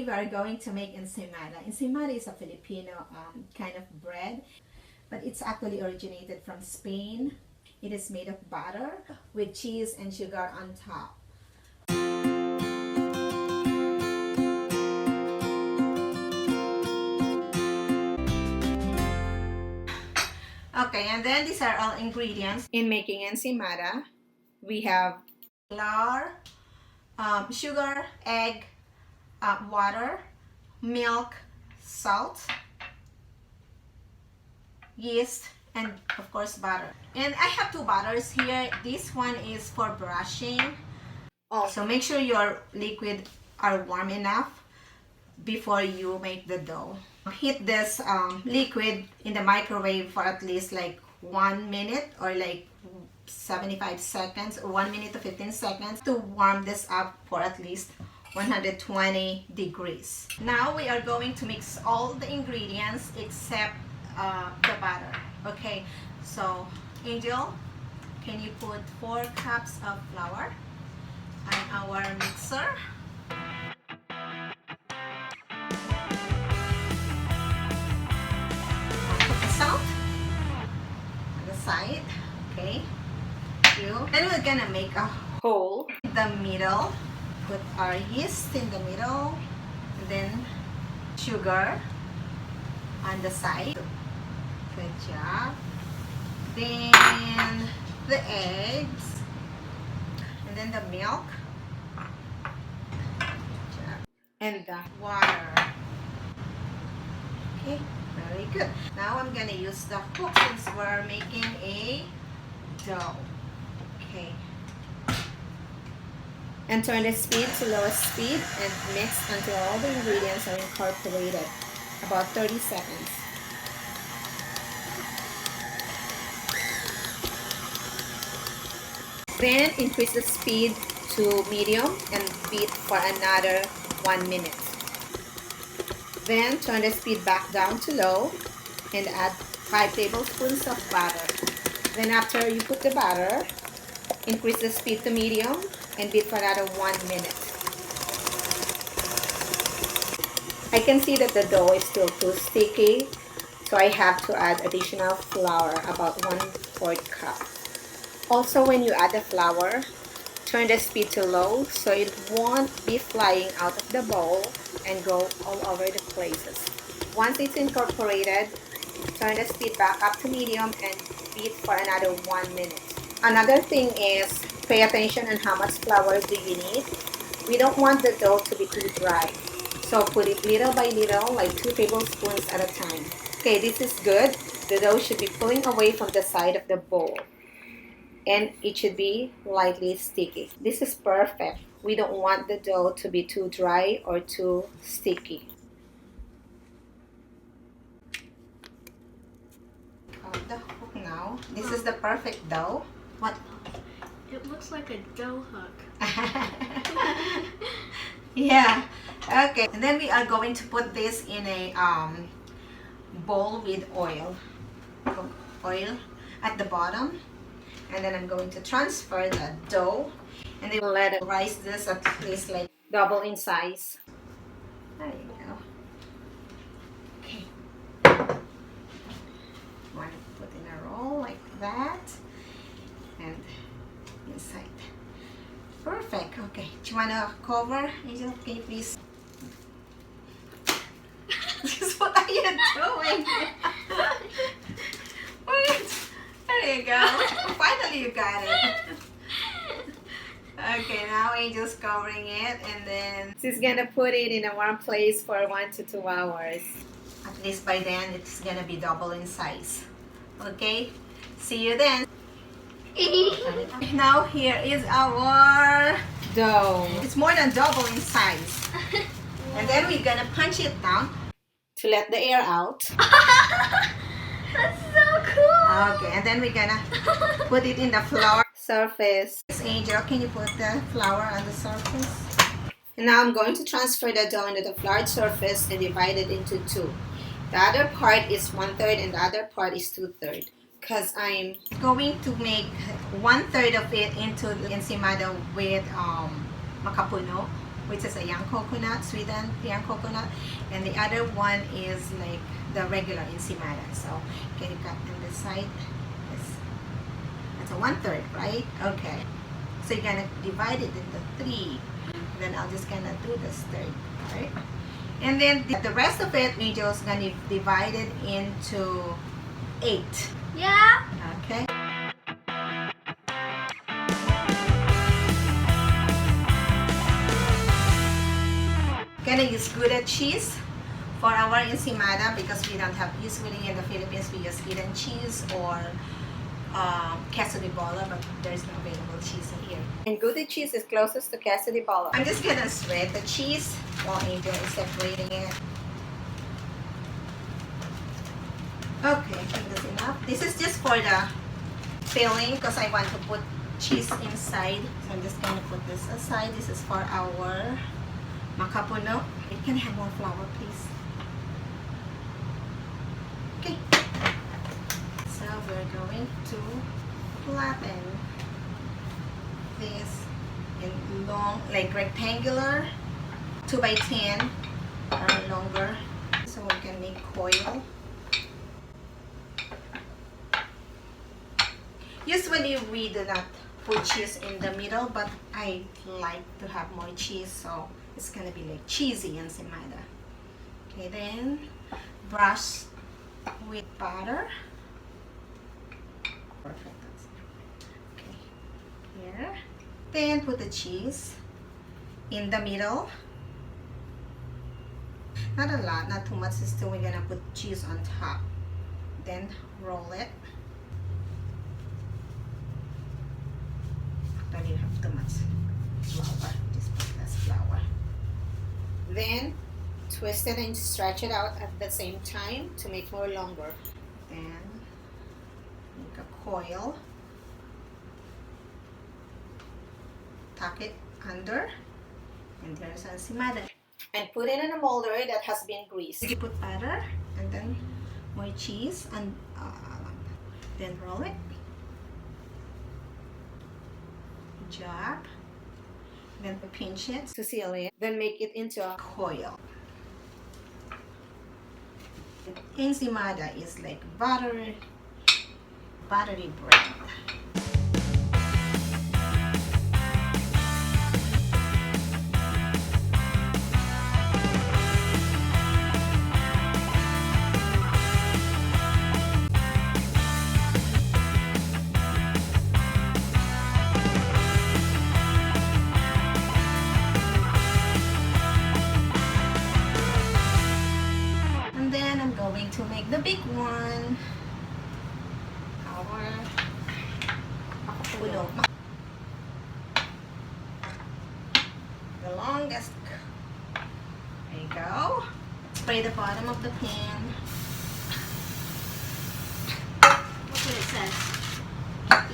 Today we are going to make ensaymada. Ensaymada is a Filipino kind of bread, but it's actually originated from Spain. It is made of butter with cheese and sugar on top. Okay, and then these are all ingredients in making ensaymada. We have flour, sugar, egg, water, milk, salt, yeast, and of course butter. And I have two butters here. This one is for brushing. Also, make sure your liquid are warm enough before you make the dough. Heat this liquid in the microwave for at least like 1 minute or like 75 seconds or 1 minute to 15 seconds to warm this up for at least 120 degrees. Now we are going to mix all the ingredients except the butter. Okay, so Angel, can you put 4 cups of flour on our mixer? Put the salt on the side. Okay, then we're gonna make a hole in the middle. Put our yeast in the middle, and then sugar on the side. Good job. Then the eggs, and then the milk, and the water. Okay, very good. Now I'm gonna use the hook since we're making a dough. Okay. And turn the speed to lowest speed and mix until all the ingredients are incorporated. About 30 seconds. Then increase the speed to medium and beat for another 1 minute. Then turn the speed back down to low and add 5 tablespoons of butter. Then after you put the butter, increase the speed to medium and beat for another 1 minute. I can see that the dough is still too sticky, so I have to add additional flour, about 1/4 cup. Also, when you add the flour, turn the speed to low so it won't be flying out of the bowl and go all over the places. Once it's incorporated, turn the speed back up to medium and beat for another 1 minute. Another thing is, pay attention on how much flour do you need. We don't want the dough to be too dry, so put it little by little, like 2 tablespoons at a time. Okay, this is good. The dough should be pulling away from the side of the bowl, and it should be lightly sticky. This is perfect. We don't want the dough to be too dry or too sticky. The hook now. This is the perfect dough. What? It looks like a dough hook. Yeah. Okay. And then we are going to put this in a bowl with oil. Oil at the bottom. And then I'm going to transfer the dough. And then let it rise this at least like double in size. There you go. Okay. Want to put in a roll like that. And inside. Perfect. Okay. Do you want to cover? Angel, can you please? What are you doing? Wait. There you go. Finally you got it. Okay, now Angel's covering it, and then she's gonna put it in a warm place for 1 to 2 hours. At least by then it's gonna be double in size. Okay? See you then. Now here is our dough. It's more than double in size. And then we're gonna punch it down to let the air out. That's so cool! Okay, and then we're gonna put it in the flour surface. Angel, can you put the flour on the surface? And now I'm going to transfer the dough into the floured surface and divide it into 2. The other part is 1/3 and the other part is 2/3. Because I'm going to make 1/3 of it into the ensaymada with Macapuno. which is a young coconut, sweetened young coconut, and the other one is like the regular ensaymada. So can you cut on this side? That's a 1/3, right? Okay. So you're gonna divide it into 3. Then I'll just gonna do this third part. And then the rest of it, we just gonna divide it into 8. Yeah. Okay. Gonna use gouda cheese for our ensaymada because we don't have, usually in the Philippines we use hidden cheese or queso de bola, but there's no available cheese here. And gouda cheese is closest to queso de bola. I'm just gonna spread the cheese while Angel is separating it. Okay, I think that's enough. This is just for the filling because I want to put cheese inside. So I'm just gonna put this aside. This is for our Macapuno. It can have more flour, please. Okay. So we're going to flatten this in long, like rectangular, 2 by 10 or longer. So we can make coil. Usually we do not put cheese in the middle, but I like to have more cheese, so it's gonna be like cheesy ensaymada. Okay, then brush with butter. Perfect. Okay, here. Then put the cheese in the middle. Not a lot, not too much. Still, we're gonna put cheese on top. Then roll it. Don't you have too much flour? Just put less flour. Then twist it and stretch it out at the same time to make more longer. Then make a coil. Tuck it under, and there's ensaymada. And put it in a molder that has been greased. You put butter and then more cheese and then roll it. Jab, then pinch it to seal it, then make it into a coil. Ensaymada is like buttery bread. Going to make the big one. Our Macapuno. The longest. There you go. Spray the bottom of the pan. That's what it says.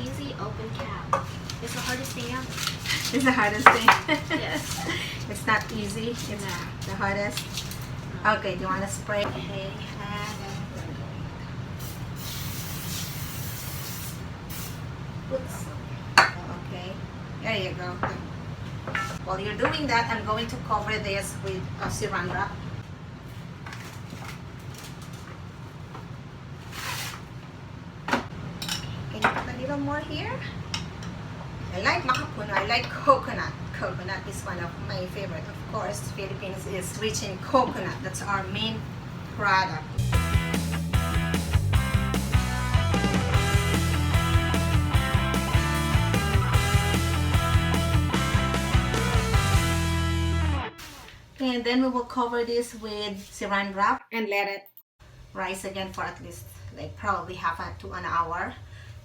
Easy open cap. It's the hardest thing ever. It's the hardest thing. Yes. It's not easy. It's the hardest. Okay, do you want to spray? Okay. Okay, there you go. While you're doing that, I'm going to cover this with a saran wrap. Can you put a little more here? I like Macapuno. I like coconut. Coconut is one of my favorite. Of course, Philippines is rich in coconut. That's our main product. And then we will cover this with saran wrap and let it rise again for at least like probably half to an hour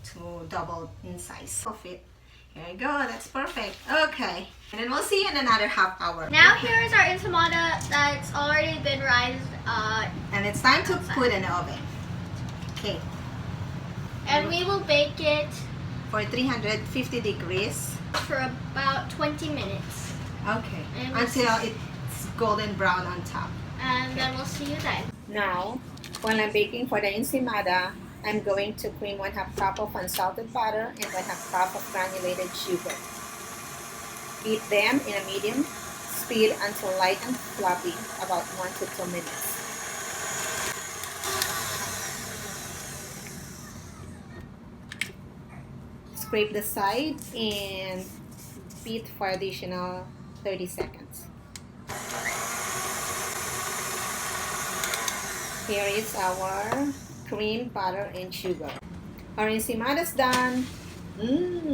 to double in size of it. Here you go, that's perfect. Okay, and then we'll see you in another half hour. Now here's our ensaymada that's already been rised. And it's time to put in the oven. Okay. And we will bake it for 350 degrees. For about 20 minutes. Okay, And until it's golden brown on top. And then we'll see you then. Now, while I'm baking for the ensaymada, I'm going to cream 1/2 cup of unsalted butter and 1/2 cup of granulated sugar. Beat them in a medium speed until light and fluffy, about 1 to 2 minutes. Scrape the side and beat for additional 30 seconds. Here is our cream, butter, and sugar. Our ensaymada's done.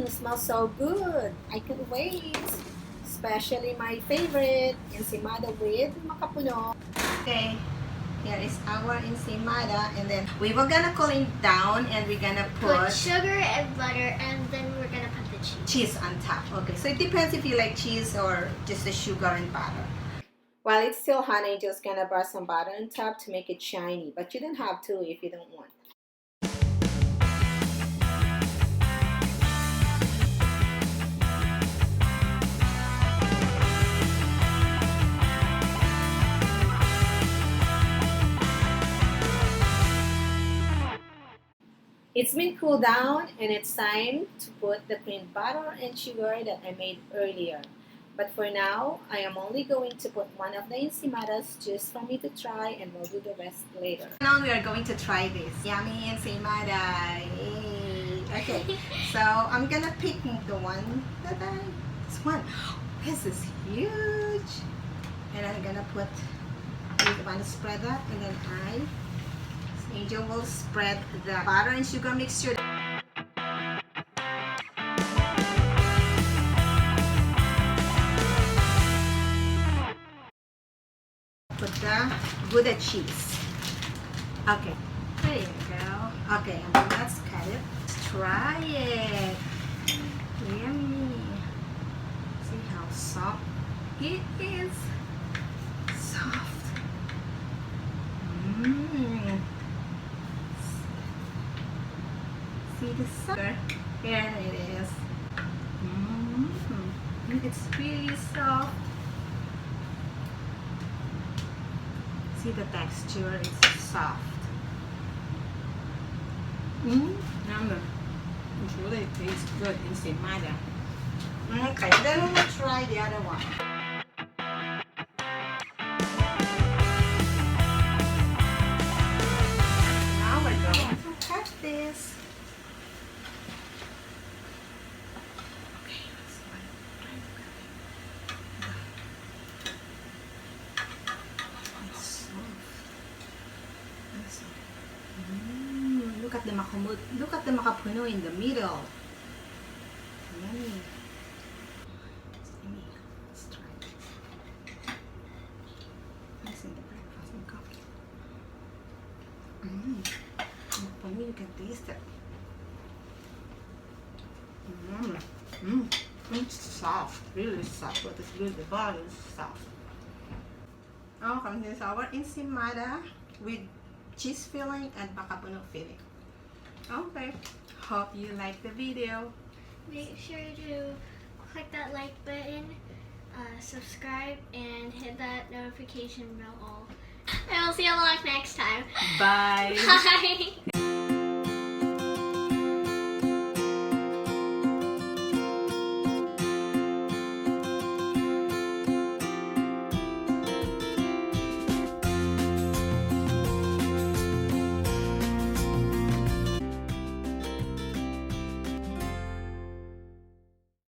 Smells so good. I can't wait. Especially my favorite, ensaymada with macapuno. Okay, here is our ensaymada, and then we were gonna cool it down and we're gonna put sugar and butter, and then we're gonna put the cheese on top. Okay, so it depends if you like cheese or just the sugar and butter. While it's still hot, I'm just gonna brush some butter on top to make it shiny, but you don't have to if you don't want. It's been cooled down and it's time to put the cream butter and sugar that I made earlier. But for now, I am only going to put one of the ensaymadas just for me to try, and we'll do the rest later. Now we are going to try this yummy ensaymada. Yay. Okay, so I'm gonna pick the one that this one. This is huge. And I'm gonna put, I'm gonna spread that, and then Angel will spread the butter and sugar mixture. Put the gouda cheese. Okay, there you go. Okay, and then let's cut it. Let's try it. Yummy. See how soft it is. Soft. See the sugar? Here it is. It's really soft. See the texture, it's soft. Number. It really tastes good in ensaymada. Okay, then we'll try the other one. Now we're going to cut this. Look at the macapuno in the middle. Yummy. Let's try it. Nice in the breakfast and coffee. Macapuno, you can taste it. It's soft, really soft. What is good, the butter is soft. Okay, here's our ensaymada with cheese filling and macapuno filling. Okay, hope you like the video. Make sure to click that like button, subscribe, and hit that notification bell all. And we'll see you all next time. Bye. Bye.